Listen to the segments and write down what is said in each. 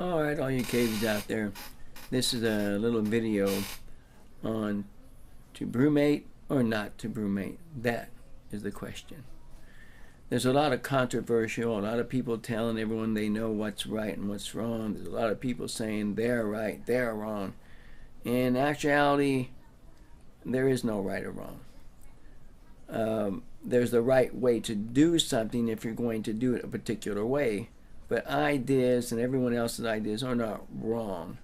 Alright, all you cavies out there, this is a little video on to brumate or not to brumate. That is the question. There's a lot of controversial, a lot of people telling everyone they know what's right and what's wrong. There's a lot of people saying they're right, they're wrong. In actuality, there is no right or wrong. There's the right way to do something if you're going to do it a particular way. But ideas and everyone else's ideas are not wrong,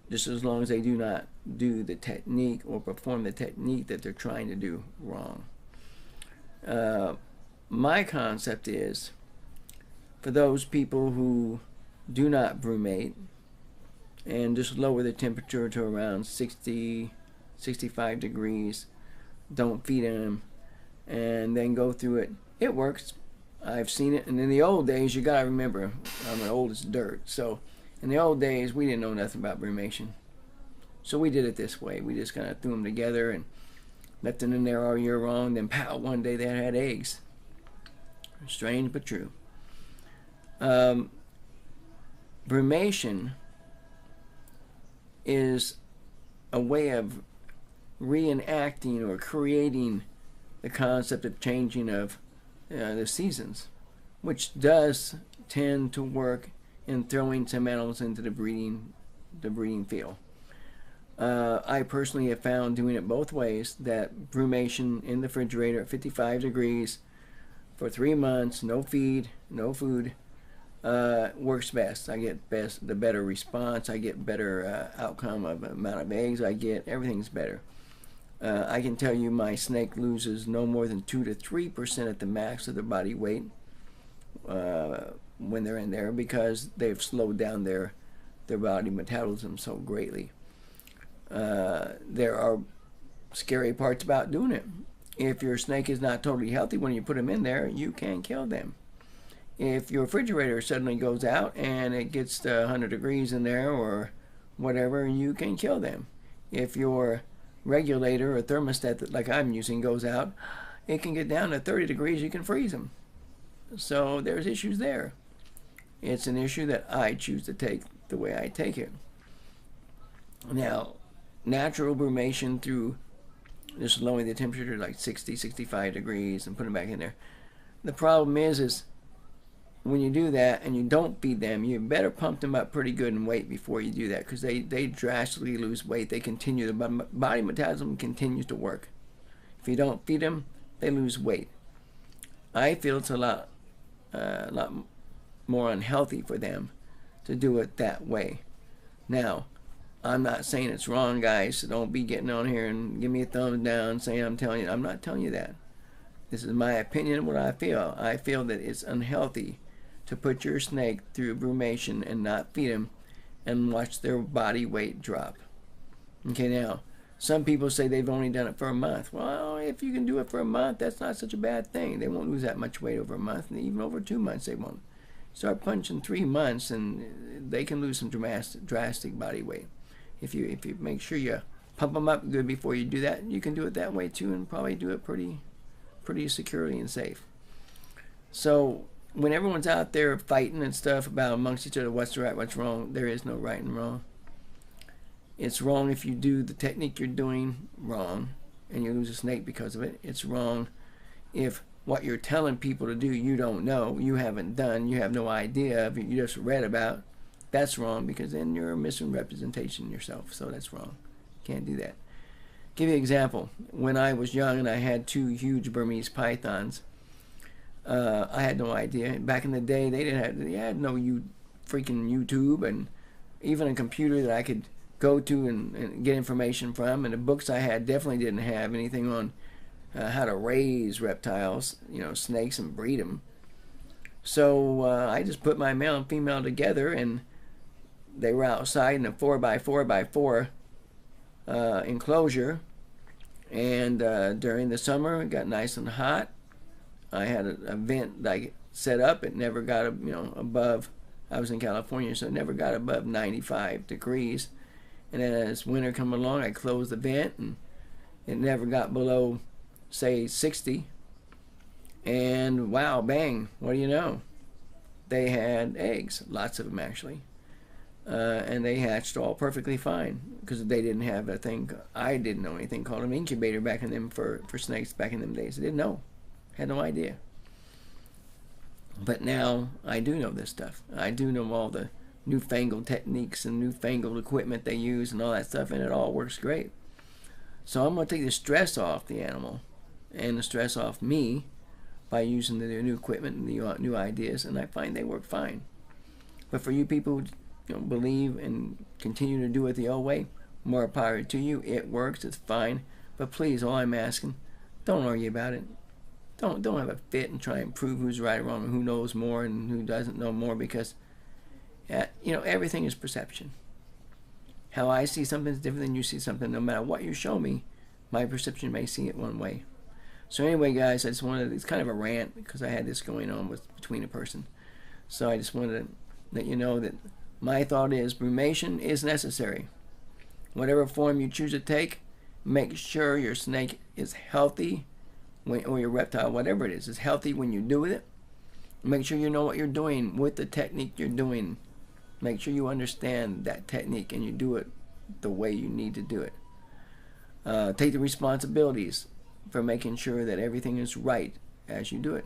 just as long as they do not do the technique or perform the technique that they're trying to do wrong. My concept is, for those people who do not brumate and just lower the temperature to around 60, 65 degrees, don't feed them, and then go through it, it works. I've seen it. And in the old days, you gotta remember, I'm old as dirt, so in the old days we didn't know nothing about brumation, so we did it this way. We just kind of threw them together and left them in there all year long. Then pow, one day they had eggs. Strange but true. Brumation is a way of reenacting or creating the concept of changing of the seasons, which does tend to work in throwing some animals into the breeding field. I personally have found, doing it both ways, that brumation in the refrigerator at 55 degrees for 3 months, no feed, no food, works best. I get the better response. I get better outcome of the amount of eggs I get. Everything's better. I can tell you my snake loses no more than 2 to 3% at the max of their body weight when they're in there, because they've slowed down their body metabolism so greatly. There are scary parts about doing it. If your snake is not totally healthy when you put them in there, you can kill them. If your refrigerator suddenly goes out and it gets to 100 degrees in there or whatever, you can kill them. If your regulator or thermostat that like I'm using goes out, it can get down to 30 degrees, you can freeze them. So there's issues there. It's an issue that I choose to take the way I take it. Now, natural brumation through just lowering the temperature to like 60, 65 degrees and put them back in there. The problem is when you do that and you don't feed them, you better pump them up pretty good in weight before you do that, because they drastically lose weight. They continue, the body metabolism continues to work. If you don't feed them, they lose weight. I feel it's a lot more unhealthy for them to do it that way. Now, I'm not saying it's wrong, guys, so don't be getting on here and give me a thumbs down saying I'm telling you. I'm not telling you that. This is my opinion, what I feel. I feel that it's unhealthy to put your snake through brumation and not feed them and watch their body weight drop. Okay, now, some people say they've only done it for a month. Well, if you can do it for a month, that's not such a bad thing. They won't lose that much weight over a month, and even over 2 months they won't. Start punching 3 months and they can lose some drastic body weight. If you make sure you pump them up good before you do that, you can do it that way too, and probably do it pretty securely and safe. So when everyone's out there fighting and stuff about amongst each other what's right, what's wrong, there is no right and wrong. It's wrong if you do the technique you're doing wrong and you lose a snake because of it. It's wrong if what you're telling people to do you don't know, you haven't done, you have no idea of it, you just read about. That's wrong, because then you're misrepresentation yourself. So that's wrong. Can't do that. Give you an example. When I was young and I had 2 huge Burmese pythons, I had no idea. Back in the day, they had no freaking YouTube and even a computer that I could go to and get information from. And the books I had definitely didn't have anything on how to raise reptiles, snakes, and breed them. So I just put my male and female together, and they were outside in a 4x4x4 enclosure. And during the summer, it got nice and hot. I had a vent that I set up. It never got above. I was in California, so it never got above 95 degrees. And then as winter come along, I closed the vent, and it never got below, say, 60. And wow, bang! What do you know? they had eggs, lots of them actually. And they hatched all perfectly fine because they didn't have a thing. I didn't know anything called an incubator back in them for snakes back in them days. I didn't know, had no idea. But now I do know this stuff. I do know all the newfangled techniques and newfangled equipment they use and all that stuff, and it all works great. So I'm going to take the stress off the animal and the stress off me by using the new equipment and the new ideas, and I find they work fine. But for you people who believe and continue to do it the old way, more power to you. It works, it's fine. But please, all I'm asking, don't argue about it. Don't have a fit and try and prove who's right or wrong and who knows more and who doesn't know more, because everything is perception. How I see something is different than you see something. No matter what you show me, my perception may see it one way. So anyway, guys, I just wanted, it's kind of a rant because I had this going on between a person. So I just wanted to let you know that my thought is brumation is necessary. Whatever form you choose to take, make sure your snake is healthy, or your reptile, whatever it is healthy when you do it. Make sure you know what you're doing with the technique you're doing. Make sure you understand that technique and you do it the way you need to do it. Take the responsibilities for making sure that everything is right as you do it.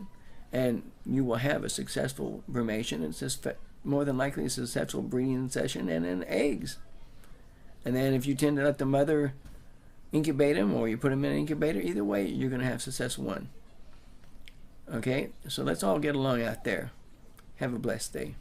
And you will have a successful brumation. It's just more than likely a successful breeding session and then eggs. And then if you tend to let the mother incubate them or you put them in an incubator, either way you're going to have success one. Okay, so let's all get along out there. Have a blessed day.